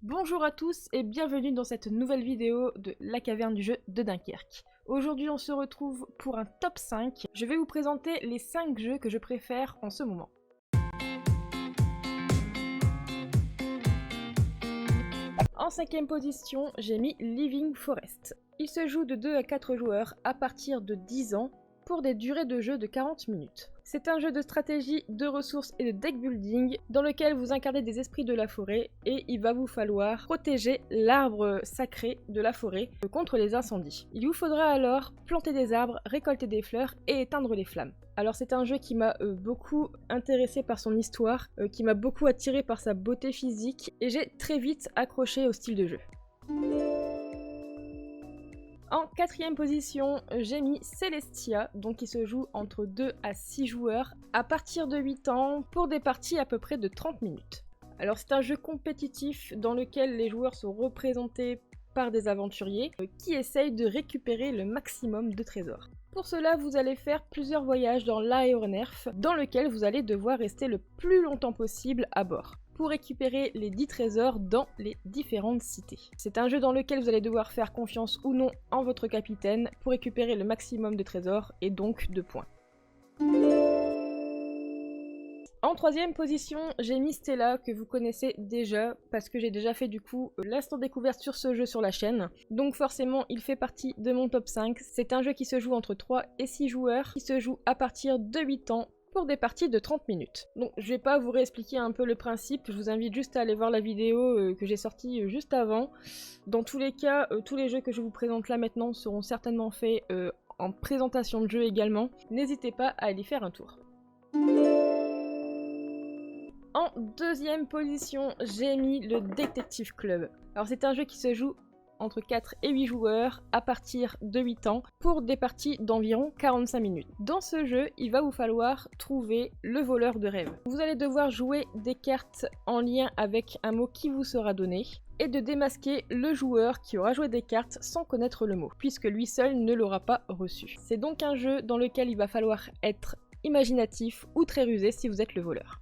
Bonjour à tous et bienvenue dans cette nouvelle vidéo de la caverne du jeu de Dunkerque. Aujourd'hui on se retrouve pour un top 5. Je vais vous présenter les 5 jeux que je préfère en ce moment. En 5ème position, j'ai mis Living Forest. Il se joue de 2 à 4 joueurs à partir de 10 ans pour des durées de jeu de 40 minutes. C'est un jeu de stratégie, de ressources et de deck building dans lequel vous incarnez des esprits de la forêt et il va vous falloir protéger l'arbre sacré de la forêt contre les incendies. Il vous faudra alors planter des arbres, récolter des fleurs et éteindre les flammes. Alors c'est un jeu qui m'a beaucoup intéressé par son histoire, qui m'a beaucoup attiré par sa beauté physique et j'ai très vite accroché au style de jeu. En 4ème position, j'ai mis Celestia, donc qui se joue entre 2 à 6 joueurs à partir de 8 ans pour des parties à peu près de 30 minutes. Alors c'est un jeu compétitif dans lequel les joueurs sont représentés par des aventuriers qui essayent de récupérer le maximum de trésors. Pour cela, vous allez faire plusieurs voyages dans l'aéronef dans lequel vous allez devoir rester le plus longtemps possible à bord pour récupérer les 10 trésors dans les différentes cités. C'est un jeu dans lequel vous allez devoir faire confiance ou non en votre capitaine pour récupérer le maximum de trésors et donc de points. En 3ème position, j'ai mis Stella, que vous connaissez déjà, parce que j'ai déjà fait du coup l'instant découverte sur ce jeu sur la chaîne. Donc forcément, il fait partie de mon top 5. C'est un jeu qui se joue entre 3 et 6 joueurs, qui se joue à partir de 8 ans, pour des parties de 30 minutes. Donc je vais pas vous réexpliquer un peu le principe, je vous invite juste à aller voir la vidéo que j'ai sortie juste avant. Dans tous les cas, tous les jeux que je vous présente là maintenant seront certainement faits en présentation de jeu également. N'hésitez pas à aller faire un tour. En 2ème position, j'ai mis le Detective Club. Alors c'est un jeu qui se joue entre 4 et 8 joueurs à partir de 8 ans pour des parties d'environ 45 minutes. Dans ce jeu, il va vous falloir trouver le voleur de rêve. Vous allez devoir jouer des cartes en lien avec un mot qui vous sera donné et de démasquer le joueur qui aura joué des cartes sans connaître le mot, puisque lui seul ne l'aura pas reçu. C'est donc un jeu dans lequel il va falloir être imaginatif ou très rusé si vous êtes le voleur.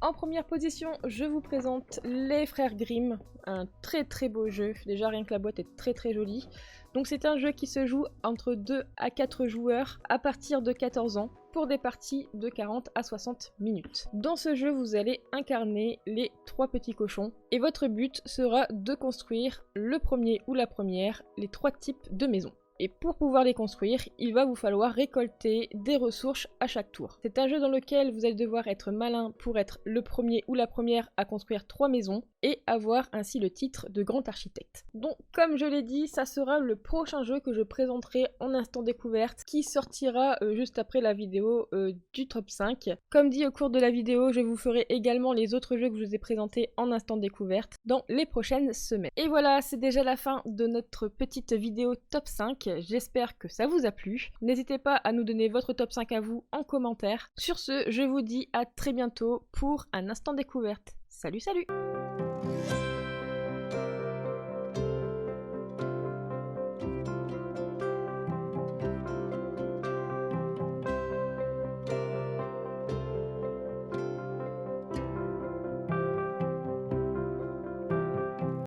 En première position, je vous présente Les Frères Grimm, un très beau jeu, déjà rien que la boîte est très jolie. Donc c'est un jeu qui se joue entre 2 à 4 joueurs à partir de 14 ans pour des parties de 40 à 60 minutes. Dans ce jeu, vous allez incarner les 3 petits cochons et votre but sera de construire le premier ou la première, les 3 types de maisons. Et pour pouvoir les construire, il va vous falloir récolter des ressources à chaque tour. C'est un jeu dans lequel vous allez devoir être malin pour être le premier ou la première à construire 3 maisons et avoir ainsi le titre de grand architecte. Donc comme je l'ai dit, ça sera le prochain jeu que je présenterai en instant découverte qui sortira juste après la vidéo du top 5. Comme dit au cours de la vidéo, je vous ferai également les autres jeux que je vous ai présentés en instant découverte dans les prochaines semaines. Et voilà, c'est déjà la fin de notre petite vidéo top 5. J'espère que ça vous a plu. N'hésitez pas à nous donner votre top 5 à vous en commentaire. Sur ce, je vous dis à très bientôt pour un instant découverte. Salut!